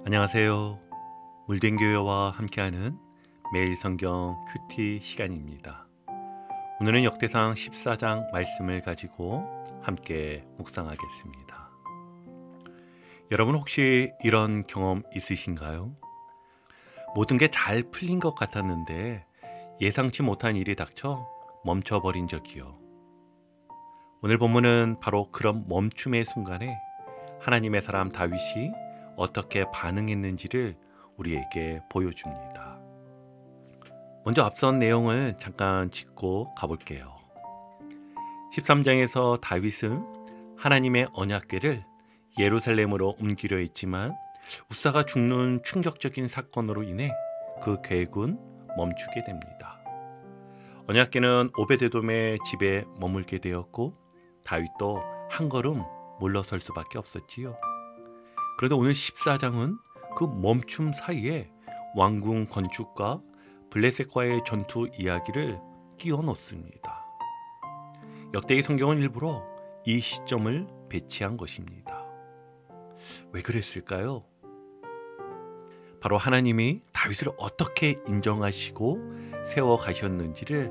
안녕하세요. 물된교회와 함께하는 매일 성경 큐티 시간입니다. 오늘은 역대상 14장 말씀을 가지고 함께 묵상하겠습니다. 여러분 혹시 이런 경험 있으신가요? 모든 게 잘 풀린 것 같았는데 예상치 못한 일이 닥쳐 멈춰버린 적이요. 오늘 본문은 바로 그런 멈춤의 순간에 하나님의 사람 다윗이 어떻게 반응했는지를 우리에게 보여줍니다. 먼저 앞선 내용을 잠깐 짚고 가볼게요. 13장에서 다윗은 하나님의 언약궤를 예루살렘으로 옮기려 했지만 우사가 죽는 충격적인 사건으로 인해 그 계획은 멈추게 됩니다. 언약궤는 오베데돔의 집에 머물게 되었고 다윗도 한 걸음 물러설 수밖에 없었지요. 그런데 오늘 14장은 그 멈춤 사이에 왕궁 건축과 블레셋과의 전투 이야기를 끼워 넣습니다. 역대기 성경은 일부러 이 시점을 배치한 것입니다. 왜 그랬을까요? 바로 하나님이 다윗을 어떻게 인정하시고 세워가셨는지를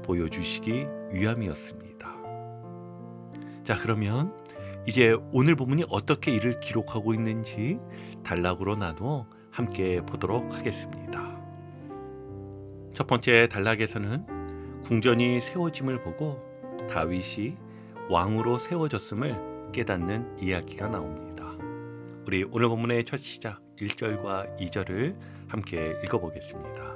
보여주시기 위함이었습니다. 자, 그러면 이제 오늘 본문이 어떻게 이를 기록하고 있는지 단락으로 나누어 함께 보도록 하겠습니다. 첫 번째 단락에서는 궁전이 세워짐을 보고 다윗이 왕으로 세워졌음을 깨닫는 이야기가 나옵니다. 우리 오늘 본문의 첫 시작 1절과 2절을 함께 읽어보겠습니다.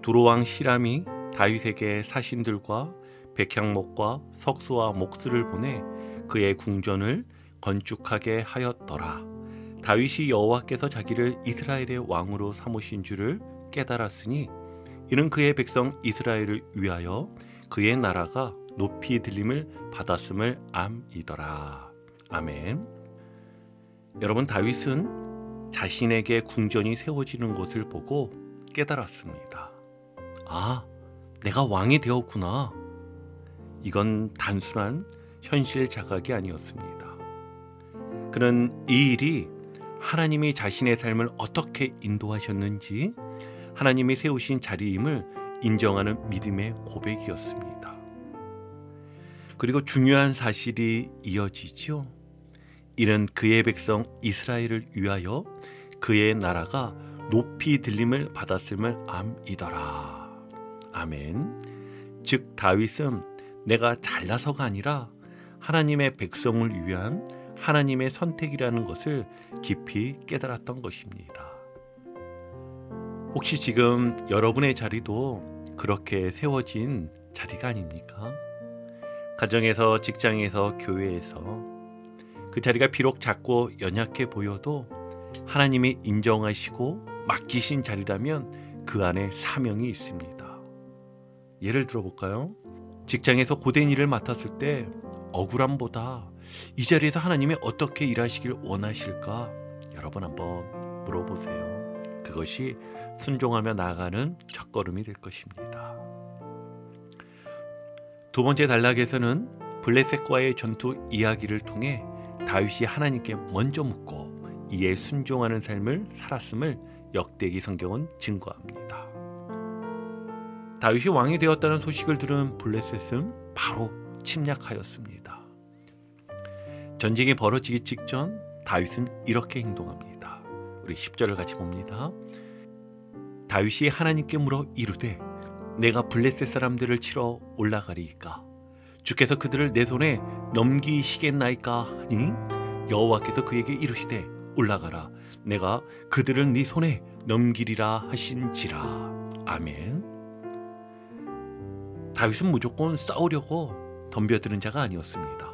두로왕 시람이 다윗에게 사신들과 백향목과 석수와 목수를 보내 그의 궁전을 건축하게 하였더라. 다윗이 여호와께서 자기를 이스라엘의 왕으로 삼으신 줄을 깨달았으니 이는 그의 백성 이스라엘을 위하여 그의 나라가 높이 들림을 받았음을 암이더라. 아멘. 여러분, 다윗은 자신에게 궁전이 세워지는 것을 보고 깨달았습니다. 아, 내가 왕이 되었구나. 이건 단순한 현실 자각이 아니었습니다. 그는 이 일이 하나님이 자신의 삶을 어떻게 인도하셨는지 하나님이 세우신 자리임을 인정하는 믿음의 고백이었습니다. 그리고 중요한 사실이 이어지죠. 이는 그의 백성 이스라엘을 위하여 그의 나라가 높이 들림을 받았음을 암이더라. 아멘. 즉 다윗은 내가 잘나서가 아니라 하나님의 백성을 위한 하나님의 선택이라는 것을 깊이 깨달았던 것입니다. 혹시 지금 여러분의 자리도 그렇게 세워진 자리가 아닙니까? 가정에서, 직장에서, 교회에서 그 자리가 비록 작고 연약해 보여도 하나님이 인정하시고 맡기신 자리라면 그 안에 사명이 있습니다. 예를 들어볼까요? 직장에서 고된 일을 맡았을 때 억울함보다 이 자리에서 하나님이 어떻게 일하시길 원하실까? 여러분 한번 물어보세요. 그것이 순종하며 나아가는 첫걸음이 될 것입니다. 두 번째 단락에서는 블레셋과의 전투 이야기를 통해 다윗이 하나님께 먼저 묻고 이에 순종하는 삶을 살았음을 역대기 성경은 증거합니다. 다윗이 왕이 되었다는 소식을 들은 블레셋은 바로 침략하였습니다. 전쟁이 벌어지기 직전 다윗은 이렇게 행동합니다. 우리 10절을 같이 봅니다. 다윗이 하나님께 물어 이르되 내가 블레셋 사람들을 치러 올라가리이까 주께서 그들을 내 손에 넘기시겠나이까 하니 여호와께서 그에게 이르시되 올라가라 내가 그들을 네 손에 넘기리라 하신지라. 아멘. 다윗은 무조건 싸우려고 덤벼드는 자가 아니었습니다.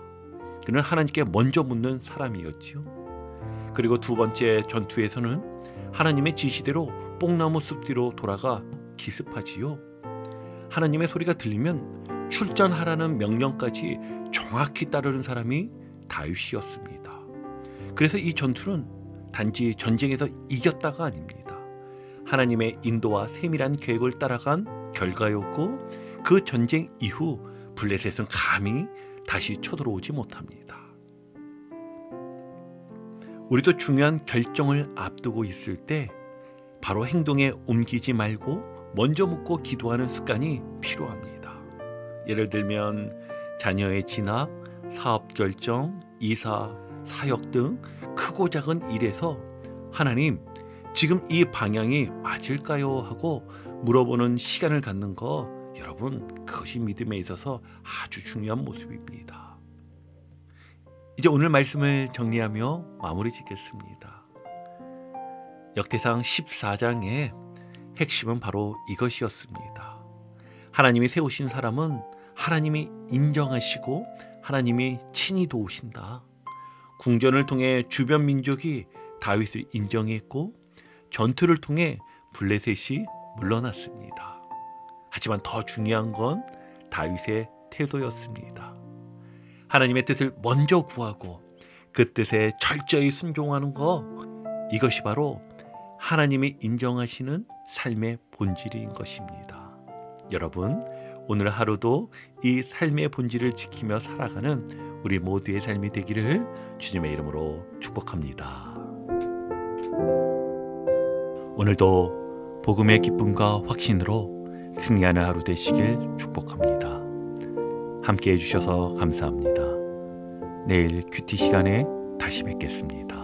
그는 하나님께 먼저 묻는 사람이었지요. 그리고 두 번째 전투에서는 하나님의 지시대로 뽕나무 숲 뒤로 돌아가 기습하지요. 하나님의 소리가 들리면 출전하라는 명령까지 정확히 따르는 사람이 다윗이었습니다. 그래서 이 전투는 단지 전쟁에서 이겼다가 아닙니다. 하나님의 인도와 세밀한 계획을 따라간 결과였고 그 전쟁 이후 블레셋은 감히 다시 쳐들어오지 못합니다. 우리도 중요한 결정을 앞두고 있을 때 바로 행동에 옮기지 말고 먼저 묻고 기도하는 습관이 필요합니다. 예를 들면 자녀의 진학, 사업 결정, 이사, 사역 등 크고 작은 일에서 하나님, 지금 이 방향이 맞을까요? 하고 물어보는 시간을 갖는 거, 여러분, 그것이 믿음에 있어서 아주 중요한 모습입니다. 이제 오늘 말씀을 정리하며 마무리 짓겠습니다. 역대상 14장의 핵심은 바로 이것이었습니다. 하나님이 세우신 사람은 하나님이 인정하시고 하나님이 친히 도우신다. 궁전을 통해 주변 민족이 다윗을 인정했고 전투를 통해 블레셋이 물러났습니다. 하지만 더 중요한 건 다윗의 태도였습니다. 하나님의 뜻을 먼저 구하고 그 뜻에 철저히 순종하는 것, 이것이 바로 하나님이 인정하시는 삶의 본질인 것입니다. 여러분, 오늘 하루도 이 삶의 본질을 지키며 살아가는 우리 모두의 삶이 되기를 주님의 이름으로 축복합니다. 오늘도 복음의 기쁨과 확신으로 승리하는 하루 되시길 축복합니다. 함께 해주셔서 감사합니다. 내일 큐티 시간에 다시 뵙겠습니다.